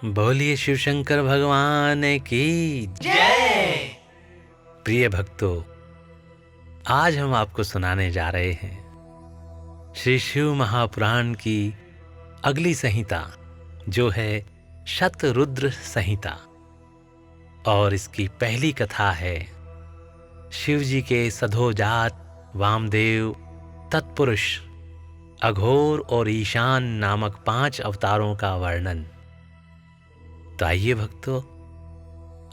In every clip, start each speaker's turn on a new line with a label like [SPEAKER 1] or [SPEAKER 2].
[SPEAKER 1] बोलिए शिव शंकर भगवान की
[SPEAKER 2] जय।
[SPEAKER 1] प्रिय भक्तों, आज हम आपको सुनाने जा रहे हैं श्री शिव महापुराण की अगली संहिता, जो है शतरुद्र संहिता। और इसकी पहली कथा है शिव जी के सधोजात वामदेव, तत्पुरुष, अघोर और ईशान नामक 5 अवतारों का वर्णन। तो आइए भक्तों,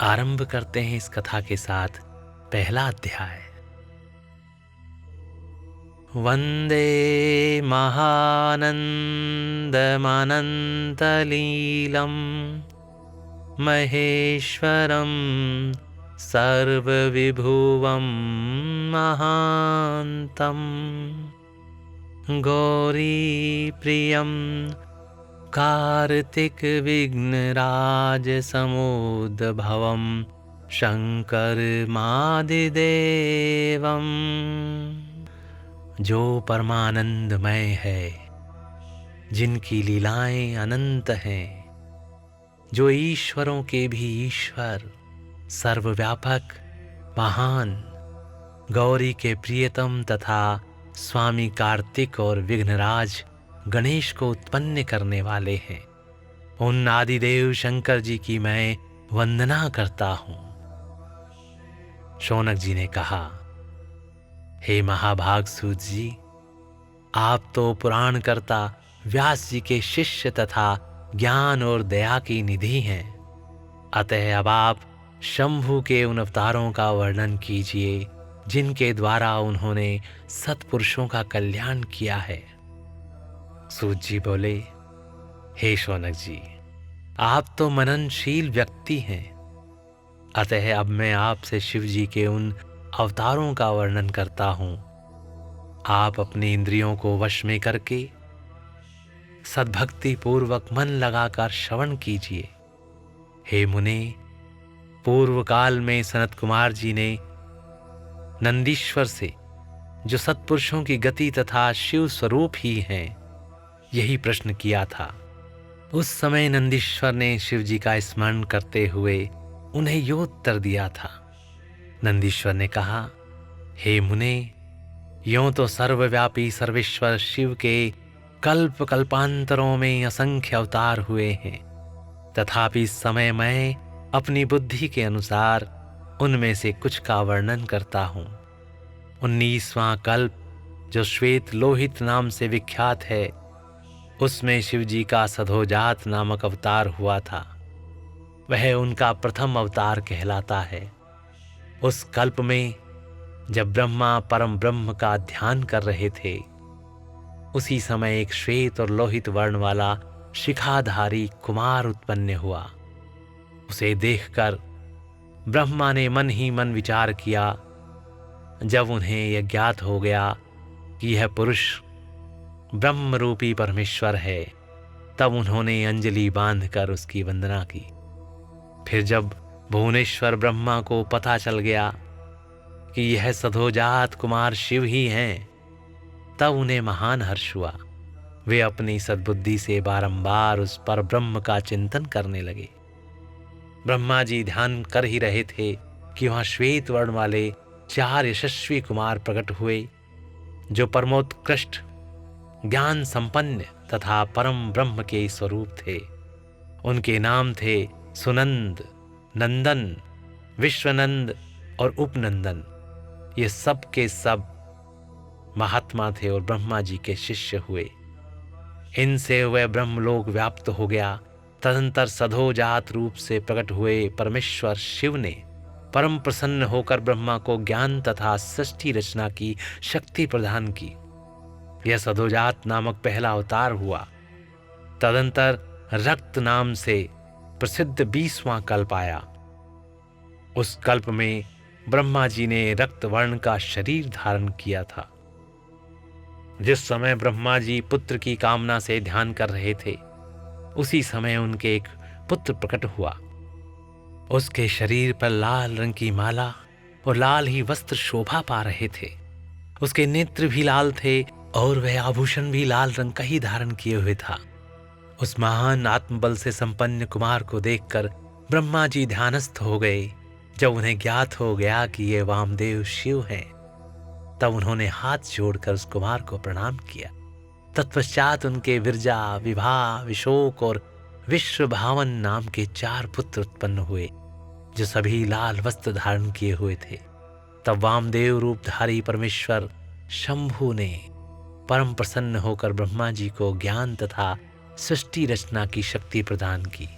[SPEAKER 1] आरंभ करते हैं इस कथा के साथ पहला अध्याय। वंदे महानंदमनंतलीलम महेश्वरम सर्वविभुवं महांतम गौरी प्रियम कार्तिक विघ्नराज समुद्भवं शंकर मादिदेवम। जो परमानंदमय है, जिनकी लीलाएं अनंत हैं, जो ईश्वरों के भी ईश्वर, सर्वव्यापक, महान, गौरी के प्रियतम तथा स्वामी कार्तिक और विघ्नराज गणेश को उत्पन्न करने वाले हैं, उन आदिदेव शंकर जी की मैं वंदना करता हूं। शौनक जी ने कहा, हे महाभाग सूत जी, आप तो पुराणकर्ता व्यास जी के शिष्य तथा ज्ञान और दया की निधि हैं। अतः अब आप शंभु के उन अवतारों का वर्णन कीजिए जिनके द्वारा उन्होंने सत्पुरुषों का कल्याण किया है। सूत जी बोले, हे शौनक जी, आप तो मननशील व्यक्ति हैं। अतः अब मैं आपसे शिव जी के उन अवतारों का वर्णन करता हूं। आप अपनी इंद्रियों को वश में करके सद्भक्ति पूर्वक मन लगाकर श्रवण कीजिए। हे मुने, पूर्व काल में सनत कुमार जी ने नंदीश्वर से, जो सत्पुरुषों की गति तथा शिव स्वरूप ही हैं, यही प्रश्न किया था। उस समय नंदीश्वर ने शिव जी का स्मरण करते हुए उन्हें यो उत्तर दिया था। नंदीश्वर ने कहा, हे मुने, यों तो सर्वव्यापी सर्वेश्वर शिव के कल्प कल्पांतरों में असंख्य अवतार हुए हैं, तथापि इस समय मैं अपनी बुद्धि के अनुसार उनमें से कुछ का वर्णन करता हूं। 19वां कल्प, जो श्वेत लोहित नाम से विख्यात है, उसमें शिव जी का सधोजात नामक अवतार हुआ था। वह उनका प्रथम अवतार कहलाता है। उस कल्प में जब ब्रह्मा परम ब्रह्म का ध्यान कर रहे थे, उसी समय एक श्वेत और लोहित वर्ण वाला शिखाधारी कुमार उत्पन्न हुआ। उसे देखकर ब्रह्मा ने मन ही मन विचार किया। जब उन्हें यह ज्ञात हो गया कि यह पुरुष ब्रह्म रूपी परमेश्वर है, तब उन्होंने अंजलि बांधकर उसकी वंदना की। फिर जब भुवनेश्वर ब्रह्मा को पता चल गया कि यह सधोजात कुमार शिव ही हैं, तब उन्हें महान हर्ष हुआ। वे अपनी सद्बुद्धि से बारंबार उस पर ब्रह्म का चिंतन करने लगे। ब्रह्मा जी ध्यान कर ही रहे थे कि वहां श्वेत वर्ण वाले 4 यशस्वी कुमार प्रकट हुए, जो परमोत्कृष्ट, ज्ञान संपन्न तथा परम ब्रह्म के स्वरूप थे। उनके नाम थे सुनंद, नंदन, विश्वनंद और उपनंदन। ये सब के सब महात्मा थे और ब्रह्मा जी के शिष्य हुए। इनसे वह ब्रह्मलोक व्याप्त हो गया। तदंतर सधोजात रूप से प्रकट हुए परमेश्वर शिव ने परम प्रसन्न होकर ब्रह्मा को ज्ञान तथा सृष्टि रचना की शक्ति प्रदान की। यह सधोजात नामक पहला अवतार हुआ। तदंतर रक्त नाम से प्रसिद्ध 20वां कल्प आया। उस कल्प में ब्रह्मा जी ने रक्त वर्ण का शरीर धारण किया था। जिस समय ब्रह्मा जी पुत्र की कामना से ध्यान कर रहे थे, उसी समय उनके एक पुत्र प्रकट हुआ। उसके शरीर पर लाल रंग की माला और लाल ही वस्त्र शोभा पा रहे थे। उसके नेत्र भी लाल थे और वह आभूषण भी लाल रंग का ही धारण किए हुए था। उस महान आत्मबल से संपन्न कुमार को देखकर ब्रह्मा जी ध्यानस्थ हो गए। जब उन्हें ज्ञात हो गया कि ये वामदेव शिव हैं, तब उन्होंने हाथ जोड़कर उस कुमार को प्रणाम किया। तत्पश्चात उनके विरजा, विभा, विशोक और विश्वभावन नाम के 4 पुत्र उत्पन्न हुए, जो सभी लाल वस्त्र धारण किए हुए थे। तब वामदेव रूपधारी परमेश्वर शंभु ने परम प्रसन्न होकर ब्रह्मा जी को ज्ञान तथा सृष्टि रचना की शक्ति प्रदान की।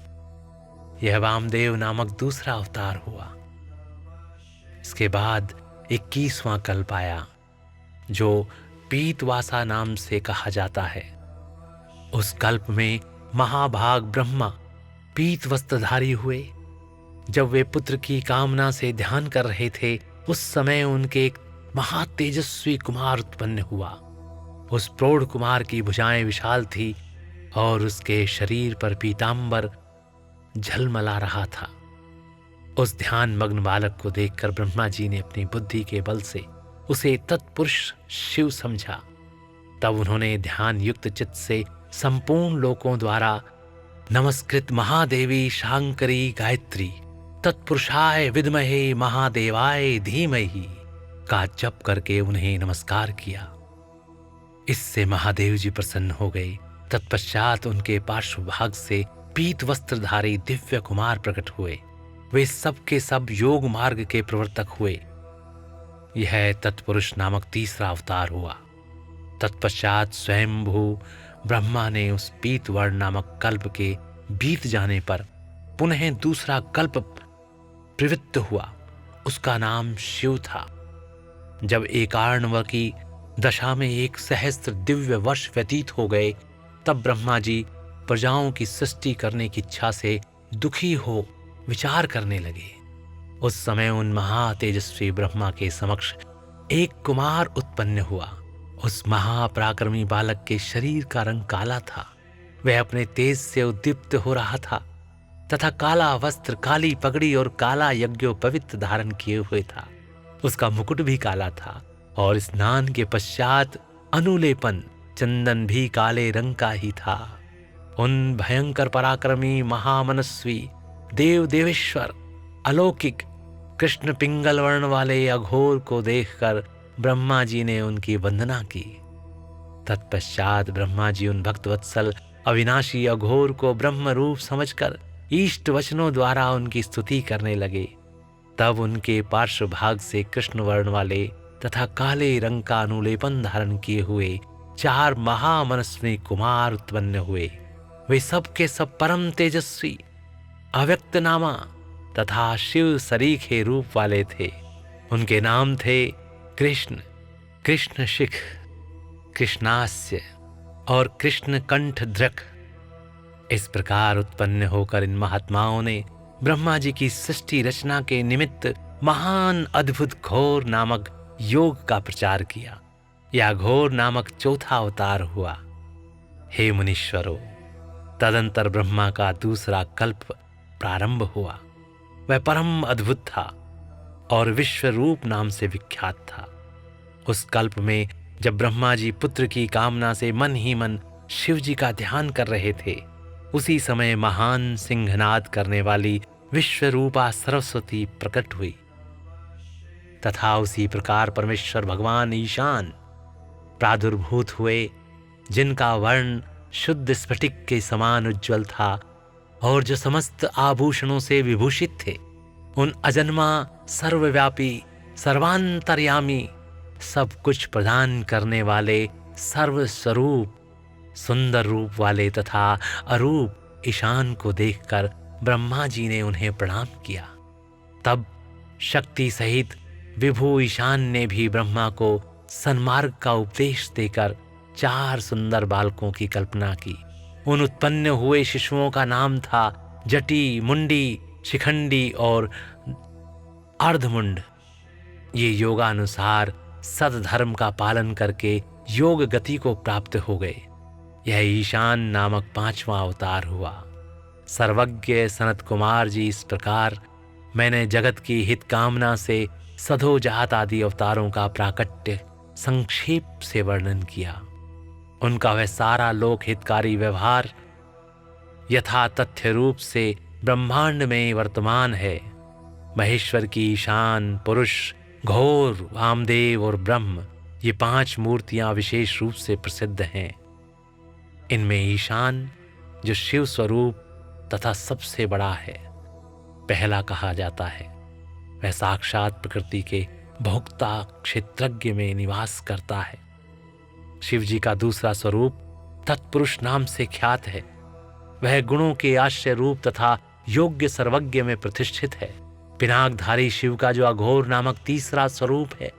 [SPEAKER 1] यह वामदेव नामक दूसरा अवतार हुआ। इसके बाद 21वां कल्प आया, जो पीतवासा नाम से कहा जाता है। उस कल्प में महाभाग ब्रह्मा पीत वस्त्रधारी हुए। जब वे पुत्र की कामना से ध्यान कर रहे थे, उस समय उनके एक महातेजस्वी कुमार उत्पन्न हुआ। उस प्रौढ़ कुमार की भुजाएं विशाल थी और उसके शरीर पर पीतांबर झलमला रहा था। उस ध्यान मग्न बालक को देखकर ब्रह्मा जी ने अपनी बुद्धि के बल से उसे तत्पुरुष शिव समझा। तब उन्होंने ध्यान युक्त चित्त से संपूर्ण लोकों द्वारा नमस्कृत महादेवी शांकरी गायत्री तत्पुरुषाय विद्महे महादेवाय धीमहि का जप करके उन्हें नमस्कार किया। इससे महादेव जी प्रसन्न हो गए। तत्पश्चात उनके पार्श्व भाग से पीत वस्त्रधारी दिव्य कुमार प्रकट हुए। वे सब के सब योग मार्ग के प्रवर्तक हुए। यह तत्पुरुष नामक तीसरा अवतार हुआ। तत्पश्चात स्वयंभू ब्रह्मा ने उस पीत वर्ण नामक कल्प के बीत जाने पर पुनः दूसरा कल्प प्रवृत्त हुआ। उसका नाम शिव था। जब एकार्णव की दशा में 1 सहस्त्र दिव्य वर्ष व्यतीत हो गए, तब ब्रह्मा जी प्रजाओं की सृष्टि करने की इच्छा से दुखी हो विचार करने लगे। उस समय उन महातेजस्वी ब्रह्मा के समक्ष एक कुमार उत्पन्न हुआ। उस महापराक्रमी बालक के शरीर का रंग काला था। वह अपने तेज से उद्दीप्त हो रहा था तथा काला वस्त्र, काली पगड़ी और काला यज्ञोपवीत धारण किए हुए था। उसका मुकुट भी काला था और स्नान के पश्चात अनुलेपन चंदन भी काले रंग का ही था। उन भयंकर पराक्रमी महामनस्वी देव देवेश्वर अलौकिक कृष्ण पिंगल वर्ण वाले अघोर को देखकर ब्रह्मा जी ने उनकी वंदना की। तत्पश्चात ब्रह्मा जी उन भक्तवत्सल अविनाशी अघोर को ब्रह्म रूप समझकर इष्ट वचनों द्वारा उनकी स्तुति करने लगे। तब उनके पार्श्व भाग से कृष्ण वर्ण वाले तथा काले रंग का अनुलेपन धारण किए हुए 4 महामनस्वी कुमार उत्पन्न हुए। वे सब के सब परम तेजस्वी, अव्यक्त नामा तथा शिव सरीखे रूप वाले थे। उनके नाम थे कृष्ण, कृष्णशिख, कृष्णास्य और कृष्ण कंठ द्रक। इस प्रकार उत्पन्न होकर इन महात्माओं ने ब्रह्मा जी की सृष्टि रचना के निमित्त महान अद्भुत घोर नामक योग का प्रचार किया। यह घोर नामक चौथा अवतार हुआ। हे मुनीश्वरों, तदंतर ब्रह्मा का दूसरा कल्प प्रारंभ हुआ। वह परम अद्भुत था और विश्वरूप नाम से विख्यात था। उस कल्प में जब ब्रह्मा जी पुत्र की कामना से मन ही मन शिव जी का ध्यान कर रहे थे, उसी समय महान सिंहनाद करने वाली विश्वरूपा सरस्वती प्रकट हुई तथा उसी प्रकार परमेश्वर भगवान ईशान प्रादुर्भूत हुए, जिनका वर्ण शुद्ध स्फटिक के समान उज्ज्वल था और जो समस्त आभूषणों से विभूषित थे। उन अजन्मा, सर्वव्यापी, सर्वांतर्यामी, सब कुछ प्रदान करने वाले, सर्वस्वरूप, सुंदर रूप वाले तथा अरूप ईशान को देखकर ब्रह्मा जी ने उन्हें प्रणाम किया। तब शक्ति सहित विभु ईशान ने भी ब्रह्मा को सन्मार्ग का उपदेश देकर 4 सुंदर बालकों की कल्पना की। उन उत्पन्न हुए शिशुओं का नाम था जटी, मुंडी, शिखंडी और अर्धमुंड। ये योगानुसार सद्धर्म का पालन करके योग गति को प्राप्त हो गए। यह ईशान नामक 5वां अवतार हुआ। सर्वज्ञ सनत कुमार जी, इस प्रकार मैंने जगत की हित कामना से सधोजात आदि अवतारों का प्राकट्य संक्षेप से वर्णन किया। उनका वह सारा लोक हितकारी व्यवहार यथा तथ्य रूप से ब्रह्मांड में वर्तमान है। महेश्वर की ईशान, पुरुष, घोर, वामदेव और ब्रह्म, ये 5 मूर्तियां विशेष रूप से प्रसिद्ध हैं। इनमें ईशान, जो शिव स्वरूप तथा सबसे बड़ा है, पहला कहा जाता है। वह साक्षात प्रकृति के भोक्ता क्षेत्रज्ञ में निवास करता है। शिव जी का दूसरा स्वरूप तत्पुरुष नाम से ख्यात है। वह गुणों के आश्रय रूप तथा योग्य सर्वज्ञ में प्रतिष्ठित है। पिनाकधारी शिव का जो अघोर नामक तीसरा स्वरूप है,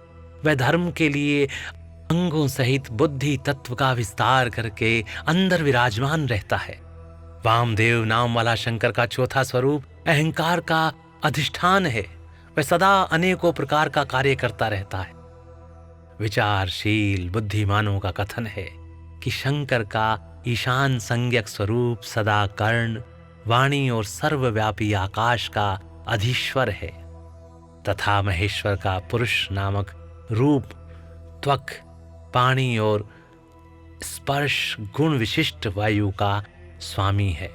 [SPEAKER 1] वह धर्म के लिए अंगों सहित बुद्धि तत्व का विस्तार करके अंदर विराजमान रहता है। वामदेव नाम वाला शंकर का चौथा स्वरूप अहंकार का अधिष्ठान है। वह सदा अनेकों प्रकार का कार्य करता रहता है। विचारशील बुद्धिमानों का कथन है कि शंकर का ईशान संज्ञक स्वरूप सदा कर्ण, वाणी और सर्वव्यापी आकाश का अधीश्वर है, तथा महेश्वर का पुरुष नामक रूप त्वक, पाणी और स्पर्श गुण विशिष्ट वायु का स्वामी है।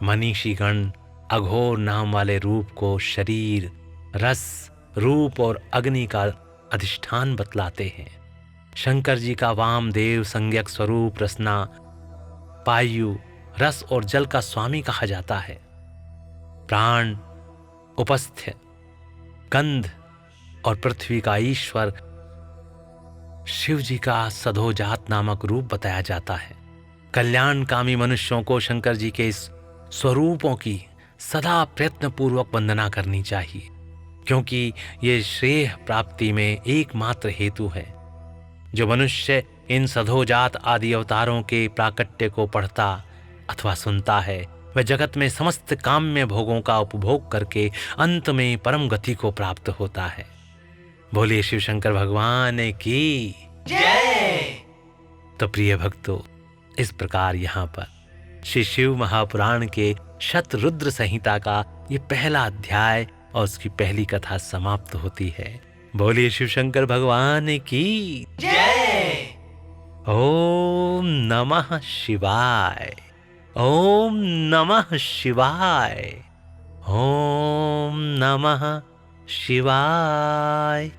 [SPEAKER 1] मनीषीगण अघोर नाम वाले रूप को शरीर, रस, रूप और अग्नि का अधिष्ठान बतलाते हैं। शंकर जी का वामदेव संज्ञक स्वरूप रसना, पायु, रस और जल का स्वामी कहा जाता है। प्राण, उपस्थ्य, गंध और पृथ्वी का ईश्वर शिव जी का सधोजात नामक रूप बताया जाता है। कल्याणकामी मनुष्यों को शंकर जी के इस स्वरूपों की सदा प्रयत्नपूर्वक वंदना करनी चाहिए, क्योंकि ये श्रेय प्राप्ति में एकमात्र हेतु है। जो मनुष्य इन सधोजात आदि अवतारों के प्राकट्य को पढ़ता अथवा सुनता है, वह जगत में समस्त काम्य भोगों का उपभोग करके अंत में परम गति को प्राप्त होता है। बोलिए शिव शंकर भगवान की जय। तो प्रिय भक्तों, इस प्रकार यहाँ पर श्री शिव महापुराण के शतरुद्र संहिता का ये पहला अध्याय और उसकी पहली कथा समाप्त होती है। बोलिए शिव शंकर भगवान की जय। ओम नमः शिवाय, ओम नमः शिवाय, ओम नमः शिवाय।